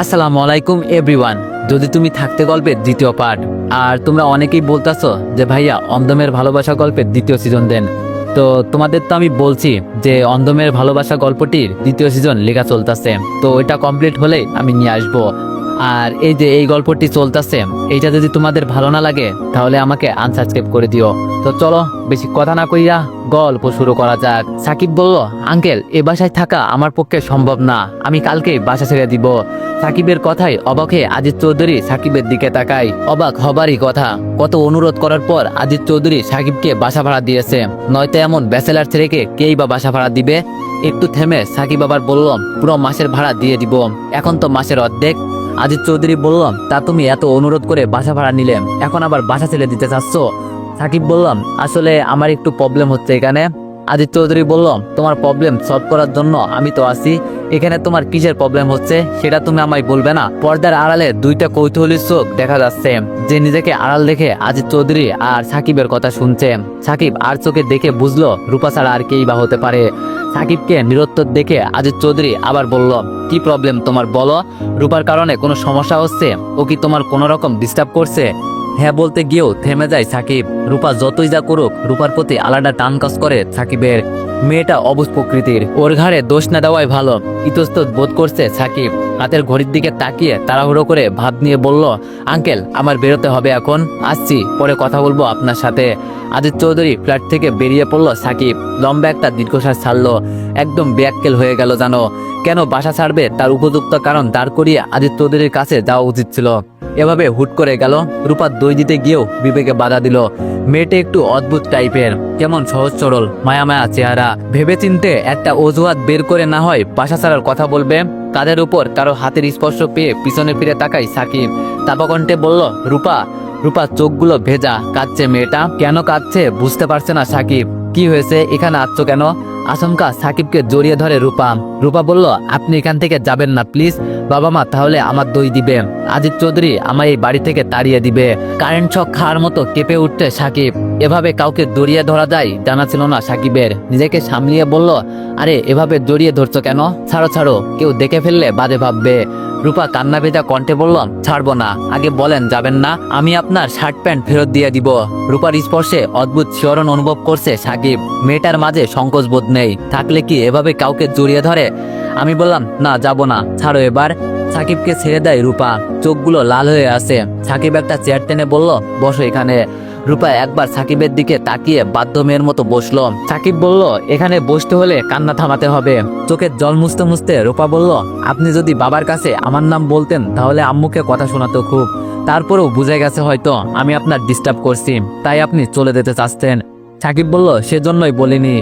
আসসালামু আলাইকুম এভরিওয়ান। যদি তুমি থাকতে গল্পের দ্বিতীয় পার্ট, আর তোমরা অনেকেই বলতাছো যে ভাইয়া অন্ধমের ভালোবাসা গল্পের দ্বিতীয় সিজন দেন। তো তোমাদের তো আমি বলছি যে অন্ধমের ভালোবাসা গল্পটির দ্বিতীয় সিজন লেখা চলতেছে, তো এটা কমপ্লিট হলেই আমি নিয়ে আসবো। আর এই যে এই গল্পটি চলতেছে, এইটা যদি তোমাদের ভালো না লাগে তাহলে আমাকে আনসাবস্ক্রাইব করে দিও। তো চলো বেশি কথা না কইয়া গল্প শুরু করা যাক। সাকিব বলল, আঙ্কেল এ বাসায় থাকা আমার পক্ষে সম্ভব না, আমি কালকেই বাসা ছেড়ে দিব। সাকিবের কথায় অবাক হয়ে আজিজ চৌধুরী সাকিবের দিকে তাকায়। অবাক হবারই কথা, কত অনুরোধ করার পর আজিজ চৌধুরী সাকিবকে বাসা ভাড়া দিয়েছে, নয়তো এমন ব্যাচেলার ছেলেকে কেই বা বাসা ভাড়া দিবে। একটু থেমে সাকিব আবার বলল, পুরো মাসের ভাড়া দিয়ে দিব, এখন তো মাসের অর্ধেক। আজিজ চৌধুরী বলল, তা তুমি এত অনুরোধ করে বাসা ভাড়া নিলে, এখন আবার বাসা ছেড়ে দিতে চাচ্ছ? সাকিব বললাম, আসলে আমার একটু প্রবলেম হচ্ছে এখানে। আজিজ চৌধুরী বলল, তোমার প্রবলেম সলভ করার জন্য আমি তো আছি, এখানে তোমার কিসের প্রবলেম হচ্ছে সেটা তুমি আমায় বলবে না? পর্দার আড়ালে দুইটা কৌতূহলী চোখ দেখা যাচ্ছে, যে নিজেকে আড়াল দেখে আজিজ চৌধুরী আর সাকিবের কথা শুনছে। সাকিব আর চোখে দেখে বুঝলো রূপা ছাড়া আর কেই বা হতে পারে। সাকিবকে নিরুত্তর দেখে আজিজ চৌধুরী আবার বলল, কি প্রবলেম তোমার বলো? রূপার কারণে কোনো সমস্যা হচ্ছে? ও কি তোমার কোনো রকম ডিস্টার্ব করছে? হ্যাঁ বলতে গিয়েও থেমে যায় সাকিব। রূপা যতই যা করুক, রূপার প্রতি আলাদা টান কাজ করে সাকিবের। মেয়েটা অবুঝ প্রকৃতির, ওর ঘাড়ে দোষ না দেওয়াই ভালো। ইতস্তত বোধ করছে সাকিব। হাতের ঘড়ির দিকে তাকিয়ে তাড়াহুড়ো করে ভাব নিয়ে বলল, আঙ্কেল আমার বেরোতে হবে এখন, আসছি, পরে কথা বলবো আপনার সাথে। আজিজ চৌধুরী ফ্ল্যাট থেকে বেরিয়ে পড়লো সাকিব। লম্বা একটা দীর্ঘশ্বাস ছাড়লো, একদম বেয়াক্কেল হয়ে গেল জানো। কেন বাসা ছাড়বে তার উপযুক্ত কারণ দাঁড় করিয়ে আজিজ চৌধুরীর কাছে যাওয়া উচিত ছিল। এভাবে হুট করে গেল। রূপার দই দিতে গিয়েও বিবেকে বাধা দিল। মেয়েটা একটু অদ্ভুত টাইপের, কেমন সহজ সরল মায়া মায়া চেহারা। ভেবে চিনতে একটা অজুহাত বের করে না হয় বাসা ছাড়ার কথা বলবে। কাঁধের উপর কারো হাতের স্পর্শ পেয়ে পিছনে ফিরে তাকাই সাকিব। তাপা কণ্ঠে বলল, রূপা। রূপা চোখগুলো ভেজা, কাঁদছে মেয়েটা। কেন কাঁদছে বুঝতে পারছে না সাকিব। কি হয়েছে, এখানে আসছো কেন? আচমকা সাকিবকে জড়িয়ে ধরে রূপা। রূপা বলল, আপনি এখান থেকে যাবেন না প্লিজ। বাবা মা তাহলে আমার দই দিবে, আজিজ চৌধুরী আমায় এই বাড়ি থেকে তাড়িয়ে দিবে। কারেন্ট শক খাওয়ার মতো কেঁপে উঠতে সাকিব। এভাবে কাউকে জড়িয়ে ধরা যায় জানা ছিল না সাকিবের। নিজেকে সামলিয়ে বলল, আরে এভাবে জড়িয়ে ধরছো কেন? ছাড়ো ছাড়ো, কেউ দেখে ফেললে বাজে ভাববে। রূপা কান্না ভেজা কণ্ঠে বলল, ছাড়বো না, আগে বলেন যাবেন না, আমি আপনার শার্ট প্যান্ট ফেরত দিয়ে দিব। রূপার স্পর্শে অদ্ভুত শিহরণ অনুভব করছে সাকিব। মেয়েটার মাঝে সংকোচ বোধ নেই, থাকলে কি এভাবে কাউকে জড়িয়ে ধরে? আমি বললাম, না যাব না, ছাড়ো এবার। সাকিবকে ছেড়ে দেয় রূপা, চোখগুলো লাল হয়ে আসে। সাকিব একটা চেয়ার টেনে বলল, বসো এখানে। রূপা একবার সাকিবের দিকে তাকিয়ে বাধ্য মেয়ের মতো বসলো। সাকিব বলল, এখানে বসতে হলে কান্না থামাতে হবে। চোখের জল মুছতে মুছতে রূপা বলল, আপনি যদি বাবার কাছে আমার নাম বলতেন তাহলে আম্মুকে কথা শোনাতো খুব। তারপরেও বুঝে গেছে হয়তো আমি আপনার ডিস্টার্ব করছি, তাই আপনি চলে যেতে চাচ্ছেন। সাকিব বলল, সেজন্যই বলিনি।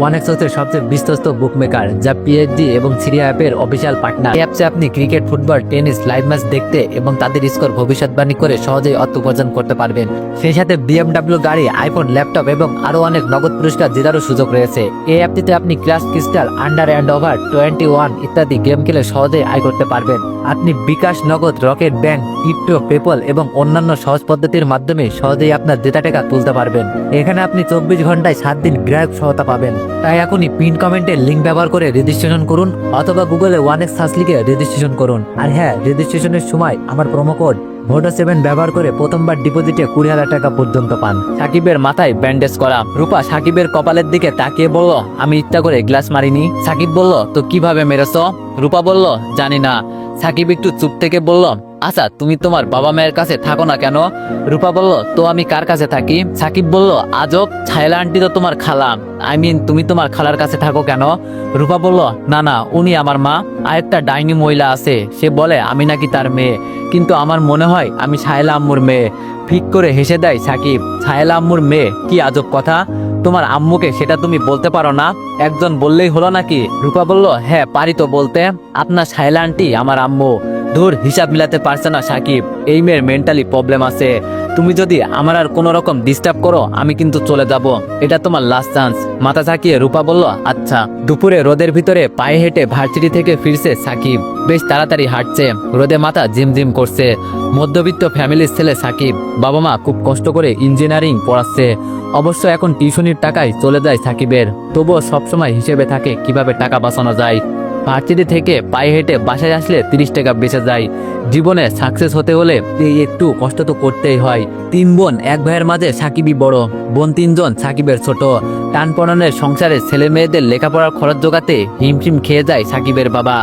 ওয়ানেক্সের সবচেয়ে বিশ্বস্ত বুকমেকার, যা পিএইচডি এবং সিরিয়া অ্যাপের অফিসিয়াল পার্টনার। এই অ্যাপসে আপনি cricket, football, tennis live match দেখতে এবং তাদের স্কোর ভবিষ্যৎবাণী করে সহজেই অর্থ উপার্জন করতে পারবেন। সেই সাথে বিএমডব্লিউ গাড়ি, আইফোন, ল্যাপটপ এবং আরো অনেক নগদ পুরস্কার জেতারও সুযোগ রয়েছে। এই অ্যাপটিতে আপনি crash crystal, under and over 21 ইত্যাদি গেম খেলে সহজেই আয় করতে পারবেন। আপনি বিকাশ, নগদ, রকেট ব্যাংক, ক্রিপ্টো, পেপল এবং অন্যান্য সহজ পদ্ধতির মাধ্যমে সহজেই আপনার জেতা টাকা তুলতে পারবেন। এখানে আপনি 24 ঘন্টায় 7 দিন গ্রাহক সহায়তা পাবেন। তাই এখনই পিন কমেন্টের লিঙ্ক ব্যবহার করে রেজিস্ট্রেশন করুন, অথবা গুগলে ওয়ানেক্স সার্চ লিখে রেজিস্ট্রেশন করুন। আর হ্যাঁ, রেজিস্ট্রেশনের সময় আমার প্রোমো কোড ভোটো7 ব্যবহার করে প্রথমবার ডিপোজিটে 20,000 টাকা পর্যন্ত পান। সাকিবের মাথায় ব্যান্ডেজ করা। রূপা সাকিবের কপালের দিকে তাকিয়ে বলল, আমি ইচ্ছা করে গ্লাস মারিনি। সাকিব বলল, তো কিভাবে মেরেছ? রূপা বলল, জানি না। সাকিব একটু চুপ থেকে বলল, আচ্ছা তুমি তোমার বাবা মায়ের কাছে থাকো না কেন? রূপা বলল, তো আমি কার কাছে থাকি? সাকিব বলল, আজব, ছায়লা আন্টি তো তোমার খালা, তুমি তোমার খালার কাছে থাকো কেন? রূপা বলল, না না, উনি আমার মা। আরেকটা ডাইনি মহিলা আছে, সে বলে আমি নাকি তার মেয়ে, কিন্তু আমার মনে হয় আমি ছায়লা আম্মুর মেয়ে। ফিক করে হেসে দেয় সাকিব। ছায়লা আম্মুর মেয়ে? কি আজব কথা, তোমার আম্মুকে সেটা তুমি বলতে পারো না? একজন বললেই হলো নাকি? রূপা বলল, হ্যাঁ পারি তো বলতে, আপনার ছায়লা আন্টি আমার আম্মু। ধুর, হিসাব মিলাতে পারছে না সাকিব। এই মেয়ের মেন্টালি প্রবলেম আছে। তুমি যদি আমার আর কোনো রকম ডিস্টার্ব করো আমি কিন্তু চলে যাব, এটা তোমার লাস্ট চান্স। মাথা ঝাঁকিয়ে রূপা বলল, আচ্ছা। দুপুরে রোদের ভিতরে পায়ে হেঁটে ভার্সিটি থেকে ফিরছে সাকিব। বেশ তাড়াতাড়ি হাঁটছে, রোদে মাথা ঝিমঝিম করছে। মধ্যবিত্ত ফ্যামিলির ছেলে সাকিব, বাবা মা খুব কষ্ট করে ইঞ্জিনিয়ারিং পড়াচ্ছে। অবশ্য এখন টিউশনির টাকায় চলে যায় সাকিবের, তবুও সবসময় হিসেবে থাকে কিভাবে টাকা বাঁচানো যায়। ভার্সিটি থেকে পায়ে হেঁটে বাসায় আসলে 30 টাকা বেঁচে যায়। জীবনে সাকসেস হতে হলে এই একটু কষ্ট তো করতেই হয়। 3 বোন, 1 ভাইয়ের মাঝে সাকিবই বড়। বোন 3 জন, সাকিবের ছোট। টানপড়নের সংসারে ছেলে মেয়েদের লেখাপড়ার খরচ জোগাতে হিমশিম খেয়ে যায় সাকিবের বাবা।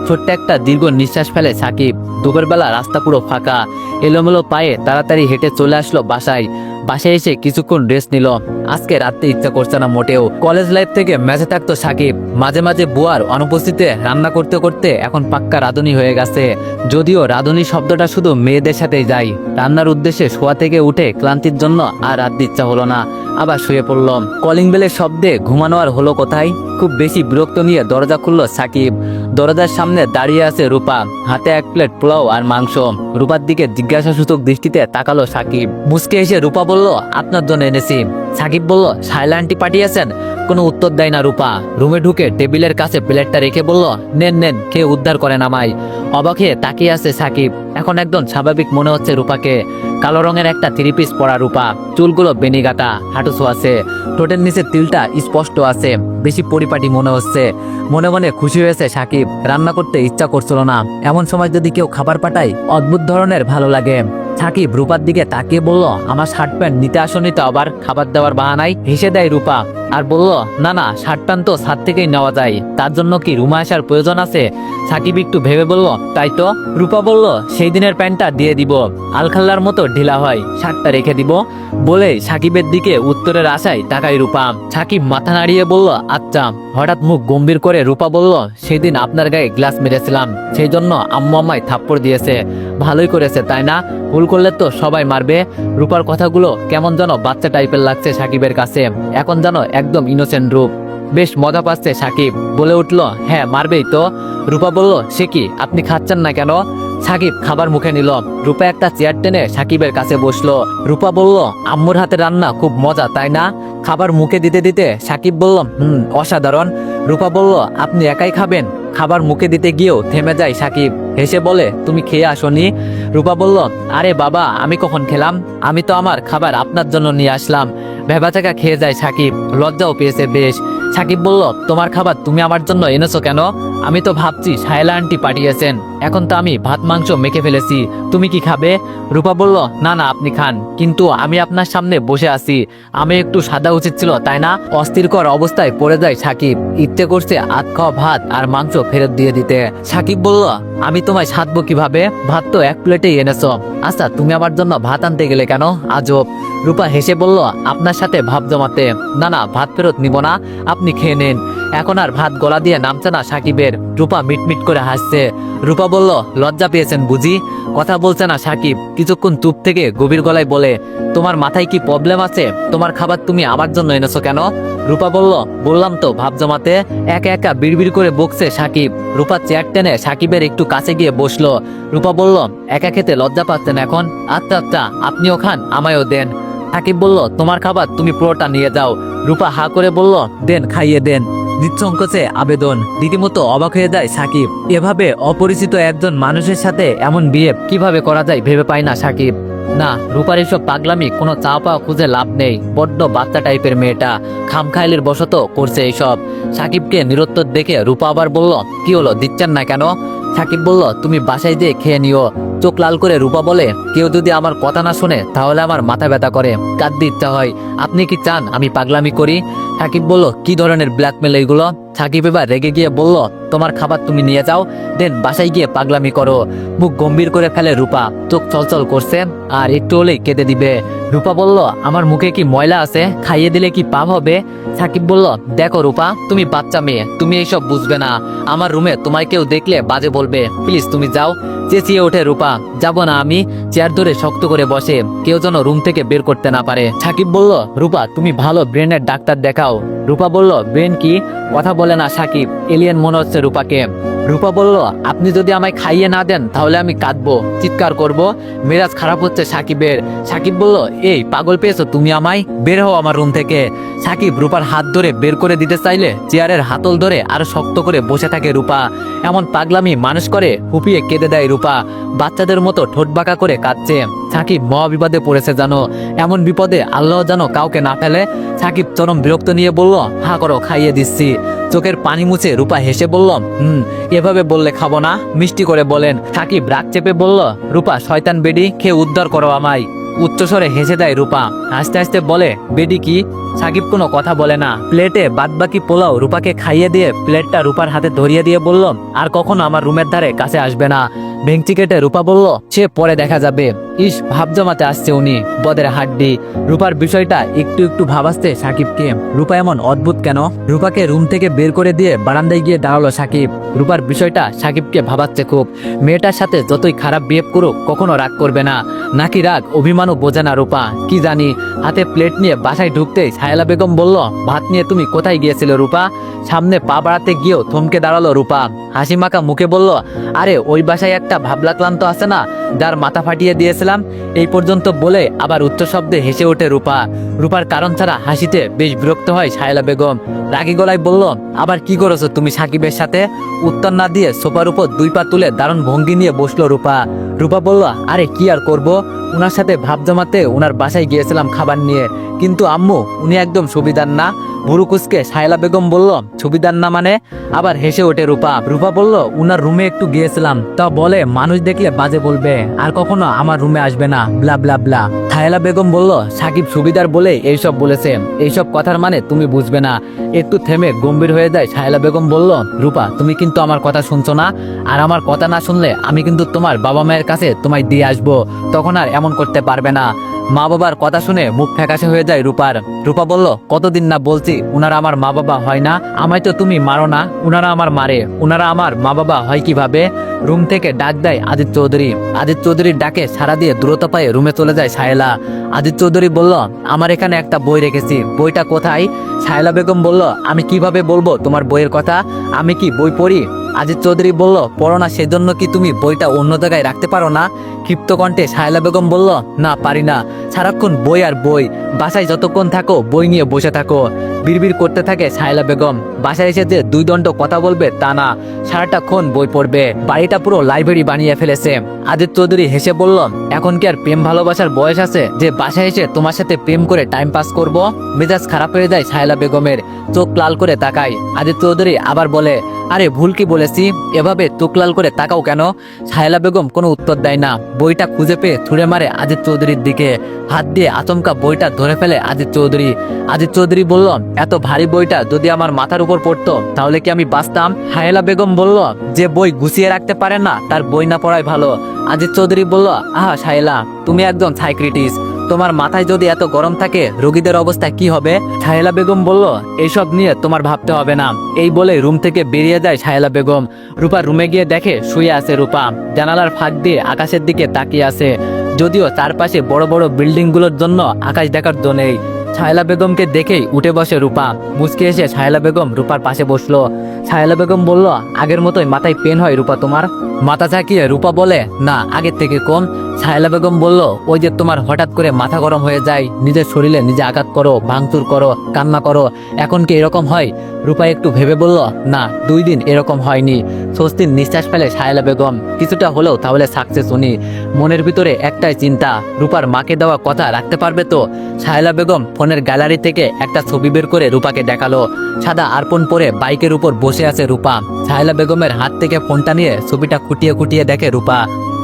ছোট্ট একটা দীর্ঘ নিঃশ্বাস ফেলে সাকিব। দুপুরবেলা রাস্তা পুরো ফাঁকা। এলোমেলো পায়ে তাড়াতাড়ি হেঁটে চলে আসলো বাসায়। বাসায় এসে কিছুক্ষণ রেস্ট নিল। আজকে রাতে ইচ্ছা করছে না মোটেও। কলেজ লাইফ থেকে ম্যাচে থাকতো সাকিব। মাঝে মাঝে বুয়ার অনুপস্থিতিতে রান্না করতে করতে এখন পাক্কা রাঁধুনি হয়ে গেছে। যদিও রাঁধুনি শব্দটা শুধু মেয়েদের সাথেই যায়। রান্নার উদ্দেশ্যে শোয়া থেকে উঠে ক্লান্তির জন্য আর রাত ইচ্ছা হলো না, আবার শুয়ে পড়ল। কলিং বেলের শব্দে ঘুমানো আর হলো কোথায়। খুব বেশি বিরক্ত নিয়ে দরজা খুলল সাকিব। দরজার সামনে দাঁড়িয়ে আছে রূপা, হাতে 1 প্লেট পোলাও আর মাংস। রূপার দিকে জিজ্ঞাসাসূচক দৃষ্টিতে তাকালো সাকিব। মুচকে এসে রূপা বলল, আপনার জন্য এনেছি। সাকিব বলল, শায়লা আন্টি পাঠিয়েছেন? কোনো উত্তর দেয় না রূপা। রুমে ঢুকে টেবিলের কাছে প্লেটটা রেখে বলল, নেন নেন, খেয়ে উদ্ধার করেন আমায়। অবাক হয়ে তাকিয়ে আছে সাকিব। এখন একদম স্বাভাবিক মনে হচ্ছে রূপাকে। কালো রঙের একটা 3 পিস পরা রূপা, চুলগুলো বেনিগাটা, হাঁটু ছোঁয়াছে, ঠোঁটের নিচে তিলটা স্পষ্ট আছে। বেশি পরিপাটি মনে হচ্ছে। মনে মনে খুশি হয়েছে সাকিব। রান্না করতে ইচ্ছা করছিল না। এমন সময় যদি কেউ খাবার পাঠায় অদ্ভুত ধরনের ভালো লাগে। সাকিব রূপার দিকে তাকিয়ে বলল, আমার শার্ট প্যান্ট নিতে আসনি তো আবার খাবার দেওয়ার বাহানায়? হেসে দেয় রূপা আর বলল, না না, শার্ট প্যান্ট তো ছাদ থেকেই নেওয়া যায়, তার জন্য কি রুমে আসার প্রয়োজন আছে? সাকিব একটু ভেবে বলল, তাই তো। রূপা বলল, সেই দিনের প্যান্টটা দিয়ে দিব, আলখাল্লার মতো ঢিলা হয়, শার্টটা রেখে দিব। বলে সাকিবের দিকে উত্তরের আশায় তাকায় রূপা। সাকিব মাথা নাড়িয়ে বলল, আচ্ছা। হঠাৎ মুখ গম্ভীর করে রূপা বলল, সেদিন আপনার গায়ে গ্লাস মেরেছিলাম, সেই জন্য আম্মু আমায় থাপ্পড় দিয়েছে। ভালোই করেছে তাই না? ভুল করলে তো সবাই মারবে। রূপার কথাগুলো কেমন যেন বাচ্চা টাইপের লাগছে সাকিবের কাছে। এখন যেন একদম ইনোসেন্ট রূপ। বেশ মজা পাচ্ছে সাকিব। বলে উঠল, হ্যাঁ মারবেই তো। রূপা বলল, সে কি, আপনি খাচ্ছেন না কেন? সাকিব খাবার মুখে নিল। রূপা একটা চেয়ার টেনে সাকিবের কাছে বসলো। রূপা বলল, আম্মুর হাতে রান্না খুব মজা তাই না? খাবার মুখে দিতে দিতে সাকিব বলল, অসাধারণ। রূপা বলল, আপনি একাই খাবেন? খাবার মুখে দিতে গিয়েও থেমে যায় সাকিব। হেসে বলে, তুমি খেয়ে আসনি? রূপা বলল, আরে বাবা, আমি কখন খেলাম? আমি তো আমার খাবার আপনার জন্য নিয়ে আসলাম। ভেবাচাকা খেয়ে যায় সাকিব। লজ্জাও পেয়েছে বেশ। সাকিব বলল, তোমার খাবার তুমি আমার জন্য এনেছো কেন? আমি তো ভাবছি শায়লা আন্টি পাঠিয়েছেন। এখন তো আমি ভাত মাংস মেখে ফেলেছি, তুমি কি খাবে? রূপা বলল, না না, আপনি খান, কিন্তু আমি আপনার সামনে বসে আছি, আমি একটু সাদা উচিত ছিল তাই না? অস্থিরকর অবস্থায় পড়ে যায় সাকিব। ইচ্ছে করছে আধ খাওয়া ভাত আর মাংস ফেরত দিয়ে দিতে। সাকিব বলল, আমি তোমায় সাধবো কিভাবে? ভাত তো 1 প্লেটেই এনেছো। আচ্ছা, তুমি আমার জন্য ভাত আনতে গেলে কেন? আজব। রূপা হেসে বলল, আপনার সাথে ভাব জমাতে। না না, ভাত ফেরত নিব না, আপনি খেয়ে নেন। এখন আর ভাত গলা দিয়ে নামছে না সাকিবের। রূপা মিটমিট করে হাসছে। রূপা বলল, লজ্জা পেয়েছেন বুঝি? কথা বলছে না সাকিব। কিছুক্ষণ চুপ থেকে গভীর গলায় বলে, তোমার মাথায় কি প্রবলেম আছে? তোমার খাবার তুমি আমার জন্য এনেছো কেন? রূপা বলল, বললাম তো ভাব জমাতে। একা একা বিড়বিড় করে বকছে সাকিব। রূপা চেয়ার টেনে সাকিবের একটু কাছে গিয়ে বসলো। রূপা বলল, একা খেতে লজ্জা পাচ্ছেন এখন? আচ্ছা আচ্ছা, আপনিও খান, আমায়ও দেন। সাকিব বলল, তোমার খাবার তুমি পুরোটা নিয়ে যাও। রূপা হা করে বলল, দেন, খাইয়ে দেন। নিঃসংকোচে আবেদন। রীতিমতো অবাক হয়ে যায় সাকিব। এভাবে অপরিচিত একজন মানুষের সাথে এমন বিয়ে কিভাবে করা যায় ভেবে পায় না সাকিব। না, রূপার এসব পাগলামি কোনো চাওয়া পাওয়া খুঁজে লাভ নেই। বড্ড বাচ্চা টাইপের মেয়েটা, খামখাইলের বশত করছে এইসব। সাকিবকে নিরুত্তর দেখে রূপা আবার বলল, কি হলো, দিচ্ছেন না কেন? সাকিব বলল, তুমি বাসায় দিয়ে খেয়ে নিও। চোখ লাল করে রূপা বলে, কেউ যদি আমার কথা না শুনে তাহলে আমার মাথা ব্যথা করে, কাঁদতে ইচ্ছা হয়। আপনি কি চান আমি পাগলামি করি? সাকিব বলল, কি ধরনের ব্ল্যাকমেল এইগুলো? সাকিব এবার রেগে গিয়ে বলল, তোমার খাবার তুমি নিয়ে যাও, দেন বাসায় গিয়ে পাগলামি করো। মুখ গম্ভীর করে ফেলে রূপা। চোখ চলচল করছে, আর একটু হলেই কেঁদে দিবে। রূপা বলল, আমার মুখে কি ময়লা আছে? খাইয়ে দিলে কি পাপ হবে? সাকিব বলল, দেখো রূপা, তুমি বাচ্চা মেয়ে, তুমি এইসব বুঝবে না। আমার রুমে তোমায় কেউ দেখলে বাজে বলবে, প্লিজ তুমি যাও। চেঁচিয়ে ওঠে রূপা, যাব না আমি। চেয়ার ধরে শক্ত করে বসে, কেউ যেন রুম থেকে বের করতে না পারে। সাকিব বলল, রূপা, তুমি ভালো ব্রেনের ডাক্তার দেখাও। রূপা বলল, ব্রেন কি? কথা বলে না সাকিব, এলিয়েন মনে হচ্ছে রূপাকে। রূপা বলল, আপনি যদি আমায় খাইয়ে না দেন তাহলে আমি কাঁদবো, চিৎকার করব। মেজাজ খারাপ হচ্ছে সাকিবের। সাকিব বলল, এই পাগল পেয়েছো তুমি আমায়? বের হও আমার রুম থেকে। সাকিব রূপার হাত ধরে বের করে দিতে চাইলে চেয়ারের হাতল ধরে আরো শক্ত করে বসে থাকে রূপা। এমন পাগলামি মানুষ করে? হুপিয়ে কেঁদে দেয় রূপা। বাচ্চাদের মতো ঠোঁট বাঁকা করে কাঁদছে। সাকিব মহা বিপদে পড়েছে জানো। এমন বিপদে আল্লাহ যেন কাউকে না ফেলে। সাকিব চরম বিরক্ত নিয়ে বলল, হা করো, খাইয়ে দিচ্ছি। চোখের পানি মুছে রূপা হেসে বলল, এভাবে বললে খাবো না, মিষ্টি করে বলেন। সাকিব রাগ চেপে বলল, রূপা শয়তান বেডি, খেয়ে উদ্ধার করো আমায়। উচ্চস্বরে হেসে দেয় রূপা, হাসতে হাসতে বলে, বেডি কি? সাকিব কোনো কথা বলে না। প্লেটে বাদবাকি পোলাও রূপাকে খাইয়ে দিয়ে প্লেটটা রূপার হাতে ধরিয়ে দিয়ে বলল, আর কখনো আমার রুমের ধারে কাছে আসবে না। ভেঙচি কেটে রূপা বলল, সে পরে দেখা যাবে। ইস, ভাব জমাতে আসছে উনি, বদের হাড্ডি। রূপার বিষয়টা একটু একটু ভাবাসতে সাকিবকে। রূপা এমন অদ্ভুত কেন? রূপাকে রুম থেকে বের করে দিয়ে বারান্দায় গিয়ে দাঁড়ালো সাকিব। রূপার বিষয়টা সাকিবকে ভাবাচ্ছে খুব। মেয়েটার সাথে যতই খারাপ বিহেভ করুক কখনো রাগ করবে না, নাকি রাগ অভিমানও বোঝে না রূপা, কি জানি। হাতে প্লেট নিয়ে বাসায় ঢুকতেই সাহেলা বেগম বলল, ভাত নিয়ে তুমি কোথায় গিয়েছিলে রূপা? সামনে পা বাড়াতে গিয়েও থমকে দাঁড়ালো রূপা। হাসি মাখা মুখে বলল, আরে ওই বাসায় একটা ভাবলা ক্লান্ত আছে না, যার মাথা ফাটিয়ে দিয়েছিলাম। এই পর্যন্ত বলে আবার উচ্চ শব্দে হেসে ওঠে রূপা। রূপার কারণ ছাড়া হাসিতে বেশ বিরক্ত হয় সাহেলা বেগম। রাগী গলায় বলল, আবার কি করেছো তুমি সাকিবের সাথে? উত্তর না দিয়ে সোফার উপর 2 পা তুলে দারুণ ভঙ্গি নিয়ে বসলো রূপা। রূপা বলল, আরে কি আর করব, উনার সাথে ভাব জমাতে উনার বাসায় গিয়েছিলাম খাবার নিয়ে। কিন্তু আম্মু, উনি একদম সুবিধার না। ভুরু কুচকে সাহেলা বেগম বলল, সুবিধার না মানে? আবার হেসে ওঠে রূপা। রূপা বলল, উনার রুমে একটু গিয়েছিলাম, তা বলে মানুষ দেখলে বাজে বলবে, আর কখনো আমার রুমে আসবে না, ব্লা ব্লা ব্লা। সাহেলা বেগম বলল, সাকিব সুবিধার বলে এইসব বলেছে, এইসব কথার মানে তুমি বুঝবে না। একটু থেমে গম্ভীর হয়ে যায় সাহেলা বেগম বলল, রূপা তুমি কিন্তু আমার কথা শুনছো না, আর আমার কথা না শুনলে আমি কিন্তু তোমার বাবা মায়ের কাছে তোমায় দিয়ে আসবো, তখন আর এমন করতে পারবে না। মা বাবার কথা শুনে মুখ ফ্যাকাশে হয়ে যায় রূপার। রূপা বলল, কতদিন না বলছি উনারা আমার মা বাবা হয় না, আমায় তো তুমি মারো না, উনারা আমার মারে, উনারা আমার মা বাবা হয় কিভাবে? রুম থেকে ডাক দেয় আদিত্য চৌধুরী। আদিত্য চৌধুরীর ডাকে সাড়া দিয়ে দ্রুত পায়ে রুমে চলে যায় সাহেলা। আদিত্য চৌধুরী বলল, আমার এখানে একটা বই রেখেছি, বইটা কোথায়? সাহেলা বেগম বলল, আমি কিভাবে বলবো তোমার বইয়ের কথা, আমি কি বই পড়ি? আদিত্য চৌধুরী বলল, পড়ো না সেজন্য কি তুমি বইটা অন্য জায়গায় রাখতে পারো না? ক্ষিপ্ত কণ্ঠে সাহেলা বেগম বলল, না পারি না, সারাক্ষণ বই আর বই, বাসায় যতক্ষণ থাকো বই নিয়ে বসে থাকো। বিড়বিড় করতে থাকে সাহেলা বেগম। বাসায় এসে যে 2 দণ্ড কথা বলবে তা না, সারাটাক্ষণ বই পড়বে। বাড়িটা পুরো লাইব্রেরি বানিয়ে ফেলেছে। আদিত্য চৌধুরী হেসে বলল, এখন কি আর প্রেম ভালোবাসার বয়স আছে যে বাসায় এসে তোমার সাথে প্রেম করে টাইম পাস করব? মেজাজ খারাপ হয়ে যায় সাহেলা বেগমের, চোখ লাল করে তাকায়। আদিত্য চৌধুরী আবার বলে, আরে ভুল কি বলেছি, এভাবে চোখ লাল করে তাকাও কেন? সাহেলা বেগম কোনো উত্তর দেয় না। বইটা খুঁজে পেয়ে ছুঁড়ে মারে আদিত্য চৌধুরীর দিকে। হাত দিয়ে আচমকা বইটা ধরে ফেলে আদিত্য চৌধুরী। আদিত্য চৌধুরী বলল, এত ভারী বইটা যদি আমার মাথার উপর পড়তো তাহলে কি আমি বাঁচতাম? সাহেলা বেগম বলল, যে বই গুছিয়ে রাখতে পারে না তার বই না পড়াই ভালো। আদিত্য চৌধুরী বলল, আহা সাহেলা, তুমি একজন সাইক্রিটিস্ট, তোমার মাথায় যদি এত গরম থাকে রোগীদের অবস্থা কি হবে? সাহেলা বেগম বলল, এইসব নিয়ে তোমার ভাবতে হবে না। এই বলে রুম থেকে বেরিয়ে যায় সাহেলা বেগম। রূপা রুমে গিয়ে দেখে শুয়ে আছে রূপা, জানালার ফাঁক দিয়ে আকাশের দিকে তাকিয়ে আছে। যদিও চারপাশে বড় বড় বিল্ডিং গুলোর জন্য আকাশ দেখার জো নেই। সাহেলা বেগমকে দেখেই উঠে বসে রূপা। মুচকে এসে সাহেলা বেগম রূপার পাশে বসলো। সাহেলা বেগম বলল, আগের মতোই মাথায় পেন হয় রূপা তোমার? মাথা ঝাঁকিয়ে রূপা বলে, না আগের থেকে কম। সাহেলা বেগম বলল, ওই যে তোমার হঠাৎ করে মাথা গরম হয়ে যায়, নিজের শরীরে নিজে আঘাত করো, ভাঙচুর করো, কান্না করো, এখন কি এরকম হয়? রূপা একটু ভেবে বলল, না 2 দিন এরকম হয়নি। স্বস্তির নিঃশ্বাস ফেলে সাহেলা বেগম। কিছুটা হলেও তাহলে সাকসেস উনি। মনের ভিতরে একটাই চিন্তা, রূপার মাকে দেওয়া কথা রাখতে পারবে তো? সাহেলা বেগম ফোনের গ্যালারি থেকে একটা ছবি বের করে রূপাকে দেখালো। সাদা আরপন পরে বাইকের উপর বসে আছে রূপা। সাহেলা বেগমের হাত থেকে ফোনটা নিয়ে ছবিটা খুঁটিয়ে খুঁটিয়ে দেখে রূপা।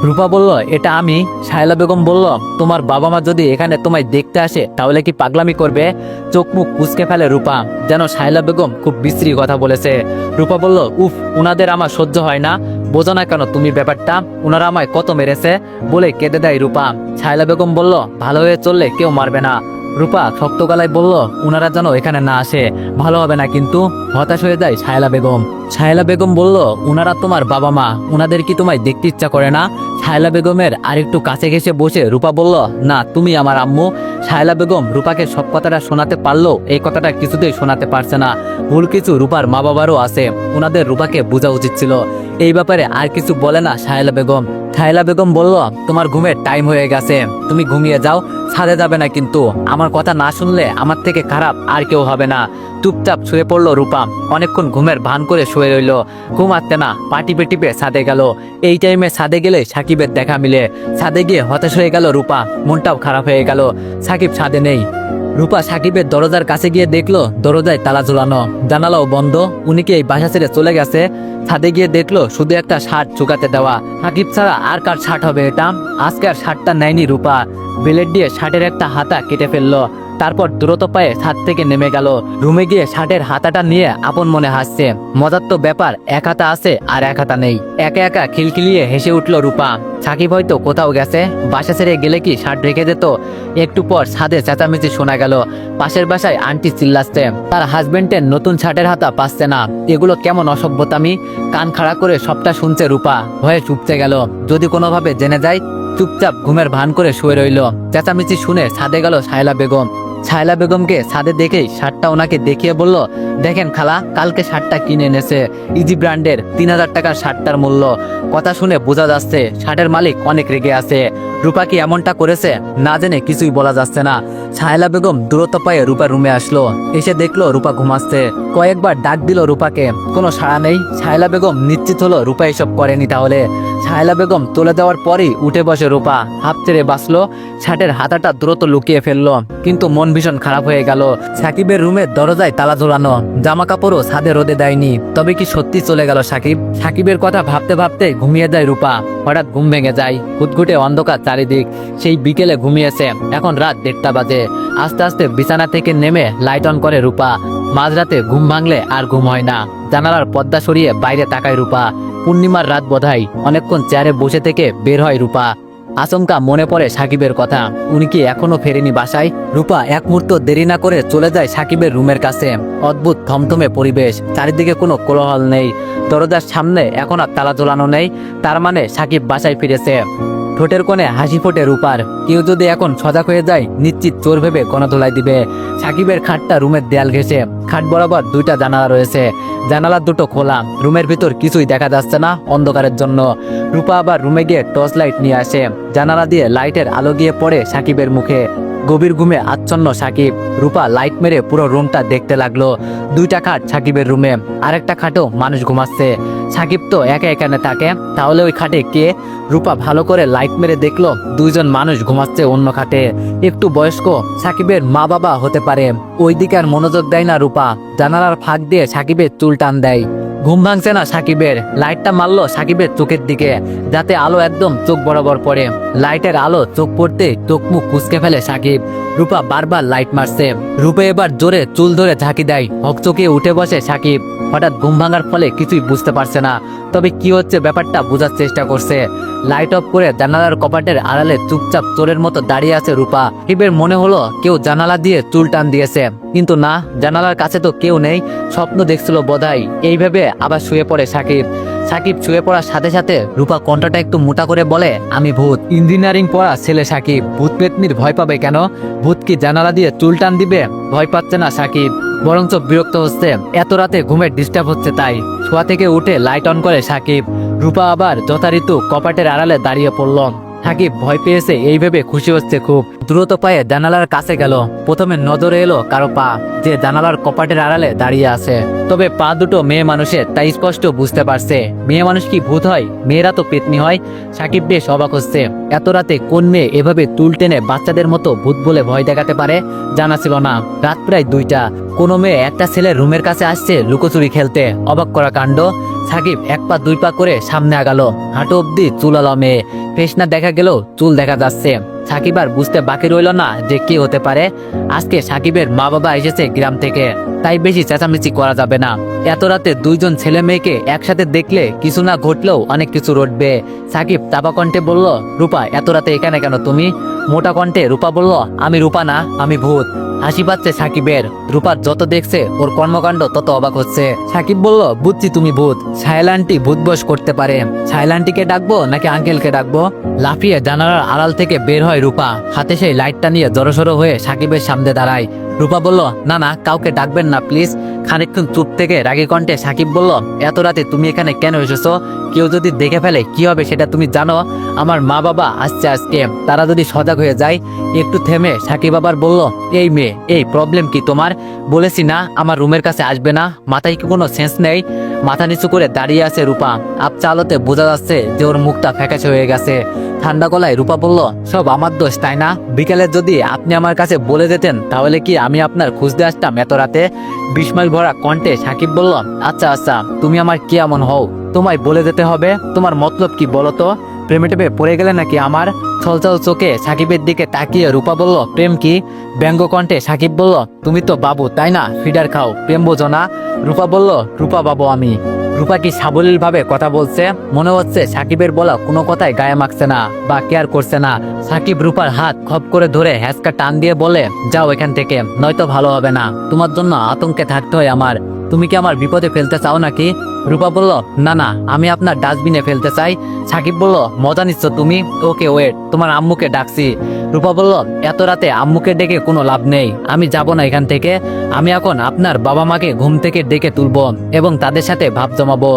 রূপা বলল, এটা আমি? সাহেলা বেগম বলল, তোমার বাবা মা যদি এখানে তোমায় দেখতে আসে তাহলে কি পাগলামি করবে? চোখ মুখ কুঁচকে ফেলে রূপা, যেন সাহেলা বেগম খুব বিশ্রী কথা বলেছে। রূপা বলল, উফ, উনাদের আমার সহ্য হয় না, বোঝো না কেন তুমি ব্যাপারটা, উনারা আমায় কত মেরেছে, বলে কেঁদে দেয় রূপা। সাহেলা বেগম বলল, ভালো হয়ে চললে কেউ মারবে না। রূপা শক্ত গলায় বলল, উনারা যেন এখানে না আসে, ভালো হবে না কিন্তু। হতাশ হয়ে যায় সাহেলা বেগম। সাহেলা বেগম বলল, উনারা তোমার বাবা মা, উনাদের কি তোমায় দেখতে ইচ্ছা করে না? সাহেলা বেগমের আরেকটু কাছে ঘেসে বসে রূপা বলল, না তুমি আমার আম্মু। সাহেলা বেগম রূপাকে সব কথাটা শোনাতে পারলেও এই কথাটা কিছুতেই শোনাতে পারছে না। ভুল কিছু রূপার মা বাবারও আছে, উনাদের রূপাকে বোঝা উচিত ছিল। এই ব্যাপারে আর কিছু বলে না সাহেলা বেগম। সাহেলা বেগম বলল, তোমার ঘুমের টাইম হয়ে গেছে, তুমি ঘুমিয়ে যাও, ছাদে যাবে না কিন্তু। আমার কথা না শুনলে আমার থেকে খারাপ আর কেউ হবে না। চুপচাপ শুয়ে পড়লো রূপা। অনেকক্ষণ ঘুমের ভান করে শুয়ে রইল। ঘুম আসতে না, পা টিপে টিপে ছাদে গেল। এই টাইমে ছাদে গেলে সাকিবের দেখা মিলে। ছাদে গিয়ে হতাশ হয়ে গেল রূপা, মনটাও খারাপ হয়ে গেল। সাকিব ছাদে নেই। রূপা সাকিবের দরজার কাছে গিয়ে দেখলো দরজায় তালা ঝুলানো, জানালাও বন্ধ। উনি কি এই বাসা ছেড়ে চলে গেছে? ছাদে গিয়ে দেখলো শুধু একটা শার্ট শুকাতে দেওয়া। সাকিব ছাড়া আর কার শার্ট হবে এটা? আজকে আর শার্টটা নেয়নি রূপা। ব্লেড দিয়ে শার্টের একটা হাতা কেটে ফেললো, তারপর দ্রুত পায়ে ছাদ থেকে নেমে গেল। রুমে গিয়ে শার্টের হাতাটা নিয়ে আপন মনে হাসছে। মজার তো ব্যাপার, এক হাতা আছে আর এক হাতা নেই। একা একা খিলখিলিয়ে হেসে উঠল রূপা। সাকিব হয়তো কোথাও গেছে, বাসা ছেড়ে গেলে কি শার্ট রেখে যেত? একটু পর ছাদে চেঁচামেচি শোনা গেল। পাশের বাসায় আন্টি চিল্লাচ্ছে, তার হাজবেন্ডের নতুন শার্টের হাতা পাচ্ছে না। এগুলো কেমন অসভ্যতামি! কান খাড়া করে সবটা শুনছে রূপা, ভয়ে চুপতে গেল। যদি কোনোভাবে জেনে যায়। চুপচাপ ঘুমের ভান করে শুয়ে রইল। চেঁচামেচি শুনে ছাদে গেল শায়লা বেগম। শায়লা বেগমকে ছাদে দেখেই শার্টটা ওনাকে দেখিয়ে বলল, দেখেন খালা, কালকে শার্টটা কিনে এনেছে। ইজি ব্র্যান্ডের 3000 টাকার শার্টটার মূল্য। কথা শুনে বোঝা যাচ্ছে শার্টের মালিক অনেক রেগে আছে। রূপা কি এমনটা করেছে? না জেনে কিছুই বলা যাচ্ছে না। শায়লা বেগম দ্রুত পায়ে রূপার রুমে আসলো। এসে দেখলো রূপা ঘুমাচ্ছে। কয়েকবার ডাক দিল রূপাকে, কোনো সাড়া নেই। শায়লা বেগম নিশ্চিত হলো রূপা এসব করেনি তাহলে। শায়লা বেগম চলে যাওয়ার পরই উঠে বসে রূপা। হাফ ছেড়ে বাঁচলো। শার্টের হাতাটা দ্রুত লুকিয়ে ফেললো, কিন্তু মন ভীষণ খারাপ হয়ে গেল। সাকিবের রুমের দরজায় তালা ঝোলানো, জামা কাপড়ও ছাদে রোদে দেয়নি। তবে কি সত্যি চলে গেল সাকিব? সাকিবের কথা ভাবতে ভাবতে ঘুমিয়ে যায় রূপা। হঠাৎ ঘুম ভেঙে যায়। ঘুটঘুটে অন্ধকার চারিদিক। সেই বিকেলে ঘুমিয়েছে, এখন রাত 1:30 বাজে। আস্তে আস্তে বিছানা থেকে নেমে লাইট অন করে রূপা। মাঝরাতে ঘুম ভাঙলে আর ঘুম হয় না। জানালার পর্দা সরিয়ে বাইরে তাকায় রূপা। পূর্ণিমার রাত বোধহয়। অনেকক্ষণ চেয়ারে বসে থেকে বের হয় রূপা। আচমকা মনে পড়ে সাকিবের কথা। উনি কি এখনো ফেরেনি বাসায়? রূপা এক মুহূর্ত দেরি না করে চলে যায় সাকিবের রুমের কাছে। অদ্ভুত থমথমে পরিবেশ, চারিদিকে কোনো কোলাহল নেই। দরজার সামনে এখন আর তালা ঝোলানো নেই। তার মানে সাকিব বাসায় ফিরেছে। ঠোঁটের কোণে হাসি ফোটে রূপার। কেউ যদি এখন সজাগ হয়ে যায়, নিশ্চিত চোর ভেবে গণধোলাই দিবে। সাকিবের খাটটা রুমের দেয়াল ঘেঁষে। খাট বরাবর 2টা জানালা রয়েছে। জানালা দুটো খোলা। রুমের ভিতর কিছুই দেখা যাচ্ছে না অন্ধকারের জন্য। রূপা আবার রুমে গিয়ে টর্চ লাইট নিয়ে আসে। জানালা দিয়ে লাইটের আলো গিয়ে পড়ে সাকিবের মুখে। গভীর ঘুমে আচ্ছন্ন সাকিব। রূপা লাইট মেরে পুরো রুমটা দেখতে লাগলো। 2টা খাট সাকিবের রুমে, আরেকটা খাটেও মানুষ ঘুমাচ্ছে। সাকিব তো একা এখানে থাকে, তাহলে ওই খাটে কে? রূপা ভালো করে লাইট মেরে দেখলো 2জন মানুষ ঘুমাচ্ছে অন্য খাটে। একটু বয়স্ক, সাকিবের মা বাবা হতে পারে। ওই দিকে আর মনোযোগ দেয় না রূপা। জানালার ফাঁক দিয়ে সাকিবের চুল টান দেয়। ঘুম ভাঙছে না সাকিবের। লাইটটা মারলো সাকিবের চোখের দিকে, যাতে আলো একদম চোখ বরাবর পড়ে। লাইটের আলো চোখ পড়তে চোখ মুখ কুঁচকে ফেলে সাকিব। রূপা বারবার লাইট মারছে। রূপা এবার জোরে চুল ধরে ঝাঁকি দেয়। হকচকিয়ে উঠে বসে সাকিব। হঠাৎ ঘুম ভাঙার ফলে কিছুই বুঝতে পারছে না। তবে কি হচ্ছে ব্যাপারটা বোঝার চেষ্টা করছে। লাইট অফ করে জানালার কপাটের আড়ালে চুপচাপ চোরের মতো দাঁড়িয়ে আছে রূপা। সাকিবের মনে হলো কেউ জানালা দিয়ে চুল টান দিয়েছে, কিন্তু না, জানালার কাছে তো কেউ নেই। স্বপ্ন দেখছিল বোধহয়। এইভাবে আবার শুয়ে পড়ে সাকিব। সাকিব শুয়ে পড়ার সাথে সাথে রূপা কণ্ঠটা একটু মোটা করে বলে, আমি ভূত। ইঞ্জিনিয়ারিং পড়া ছেলে সাকিব, ভূত পেতনির ভয় পাবে কেন? ভূত কি জানালা দিয়ে চুল টান দিবে? ভয় পাচ্ছে না সাকিব, বরঞ্চ বিরক্ত হচ্ছে। এত রাতে ঘুমের ডিস্টার্ব হচ্ছে তাই। শোয়া থেকে উঠে লাইট অন করে সাকিব। রূপা আবার যথারীতি কপাটের আড়ালে দাঁড়িয়ে পড়ল। সাকিব ভয় পেয়েছে এই ভেবে খুশি হচ্ছে খুব। দ্রুত পায়ে জানালার কাছে গেল। প্রথমে নজরে এলো কারো পা, যে জানালার কপাটের আড়ালে দাঁড়িয়ে আছে। তবে পা দুটো মেয়ে মানুষের, তাই স্পষ্ট বুঝতে পারছে মেয়ে মানুষ কি ভূত হয়? মেয়েরা তো পেতনি হয়। সাকিব বেশ অবাক হচ্ছে। এত রাতে কোন মেয়ে এভাবে চুল টেনে বাচ্চাদের মতো ভূত বলে ভয় দেখাতে পারে? জানা ছিল না। রাত প্রায় 2টা। কোনো মেয়ে একটা ছেলের রুমের কাছে আসছে লুকোচুরি খেলতে। অবাক করা কাণ্ড। সাকিব 1 পা 2 পা করে সামনে আগালো। হাঁটু অব্দি চুলালো মেয়ে। ফেস না দেখা গেলেও চুল দেখা যাচ্ছে। সাকিব আর বুঝতে বাকি রইল না যে কি হতে পারে। আজকে সাকিবের মা বাবা এসেছে গ্রাম থেকে, তাই বেশি চেঁচামেচি করা যাবে না। এত রাতে 2জন ছেলে মেয়েকে একসাথে দেখলে কিছু না ঘটলেও অনেক কিছু রটবে। সাকিব চাপা কণ্ঠে বলল, রূপা এত রাতে এখানে কেন তুমি? মোটা কণ্ঠে রূপা বলল, আমি রূপা না, আমি ভূত। হাসি পাচ্ছে সাকিবের। রূপার যত দেখছে ওর কর্মকাণ্ড তত অবাক হচ্ছে। সাকিব বলল, বুঝছি তুমি ভূত। শায়লা আন্টি ভূত বস করতে পারে। শায়লা আন্টিকে ডাকবো নাকি আঙ্কেলকে ডাকবো? লাফিয়ে জানালার আড়াল থেকে বের হয় রূপা। হাতে সেই লাইটটা নিয়ে জড়সড়ো হয়ে সাকিবের সামনে দাঁড়ায়। রূপা বলল, না না, কাউকে ডাকবেন না প্লিজ। খানিকক্ষণ চুপ থেকে রাগী কণ্ঠে সাকিব বলল, এত রাতে তুমি এখানে কেন এসেছো? কেউ যদি দেখে ফেলে কি হবে সেটা তুমি জানো? আমার মা বাবা আসছে আজকে, তারা যদি সজাগ হয়ে যায়। একটু থেমে সাকিব আবার বলল, এই মেয়ে, এই প্রবলেম কি তোমার? বলেছি না আমার রুমের কাছে আসবে না। মাথায় কি কোনো সেন্স নেই? মাথা নিচু করে দাঁড়িয়ে আছে রূপা। আপচা আলোতে বোঝা যাচ্ছে যে ওর মুখটা ফ্যাকাশে হয়ে গেছে। ঠান্ডা গলায় রূপা বলল, সব আমার দোষ তাই না? বিকেলে যদি আপনি আমার কাছে বলে যেতেন তাহলে কি আমি আপনার খুঁজতে আসতাম এত রাতে? বিস্ময় ভরা কণ্ঠে সাকিব বলল, আচ্ছা আচ্ছা, তুমি আমার কি এমন হও তোমায় বলে যেতে হবে? তোমার মতলব কি বলো তো? প্রেমে টেপে পড়ে গেলে নাকি আমার? ছলছল চোখে সাকিবের দিকে তাকিয়ে রূপা বলল, প্রেম কি? ব্যঙ্গ কণ্ঠে সাকিব বলল, তুমি তো বাবু তাই না, ফিডার খাও, প্রেম বোঝো না? রূপা বলল, রূপা বাবু আমি? রূপা কি সাবলীল ভাবে কথা বলছে? মনে হচ্ছে সাকিবের বলা কোনো কথাই গায়ে মাখছে না বা কেয়ার করছে না। সাকিব রূপার হাত খপ করে ধরে হ্যাঁচকা টান দিয়ে বলে, যাও এখান থেকে, নয়তো ভালো হবে না। তোমার জন্য আতঙ্কে থাকতে হয় আমার। তুমি কি আমার বিপদে ফেলতে চাও নাকি? রূপা বলল, না না, আমি আপনার ডাস্টবিনে ফেলতে চাই। সাকিব বলল, মজা নিচ্ছ তুমি? ওকে ওয়েট, তোমার আম্মুকে ডাকছি। রূপা বলল, এত রাতে আম্মুকে ডেকে কোনো লাভ নেই, আমি যাব না এখান থেকে। আমি এখন আপনার বাবা মাকে ঘুম থেকে ডেকে তুলবো এবং তাদের সাথে ভাব জমাবো।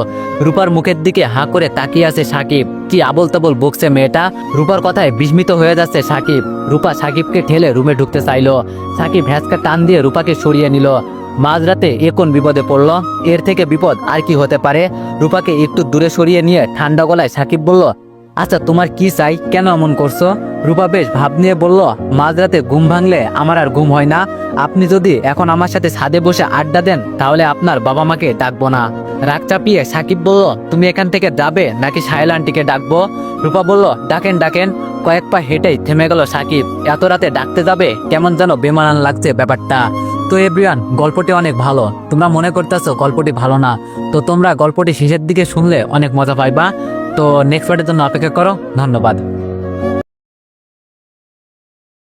রূপার মুখের দিকে হাঁ করে তাকিয়ে আছে সাকিব। কি আবল তাবল বকছে মেয়েটা। রূপার কথায় বিস্মিত হয়ে যাচ্ছে সাকিব। রূপা সাকিবকে ঠেলে রুমে ঢুকতে চাইলো। সাকিব হ্যাঁচকা টান দিয়ে রূপাকে সরিয়ে নিল। মাঝরাতে এ কোন বিপদে পড়ল? এর থেকে বিপদ আর কি হতে পারে? রূপাকে একটু দূরে সরিয়ে নিয়ে ঠান্ডা গলায় সাকিব বলল, আচ্ছা তোমার কি চাই, কেন এমন করছো? রূপা বেশ ভাব নিয়ে বলল, মাঝরাতে ঘুম ভাঙলে আমার আর ঘুম হয় না। আপনি যদি এখন আমার সাথে ছাদে বসে আড্ডা দেন তাহলে আপনার বাবা মাকে ডাকবো না। রাগ চাপিয়ে সাকিব বলল, তুমি এখান থেকে যাবে নাকি সাহেল আন্টিকে ডাকবো? রূপা বলল, ডাকেন ডাকেন। কয়েক পা হেঁটেই থেমে গেল সাকিব। এত রাতে ডাকতে যাবে? কেমন যেন বেমানান লাগছে ব্যাপারটা। তো এভরিওয়ান, গল্পটি অনেক ভালো। তোমরা মনে করতেছো গল্পটি ভালো না, তো তোমরা গল্পটি শেষের দিকে শুনলে অনেক মজা পাইবা। তো নেক্সট পার্টের জন্য অপেক্ষা করো। ধন্যবাদ।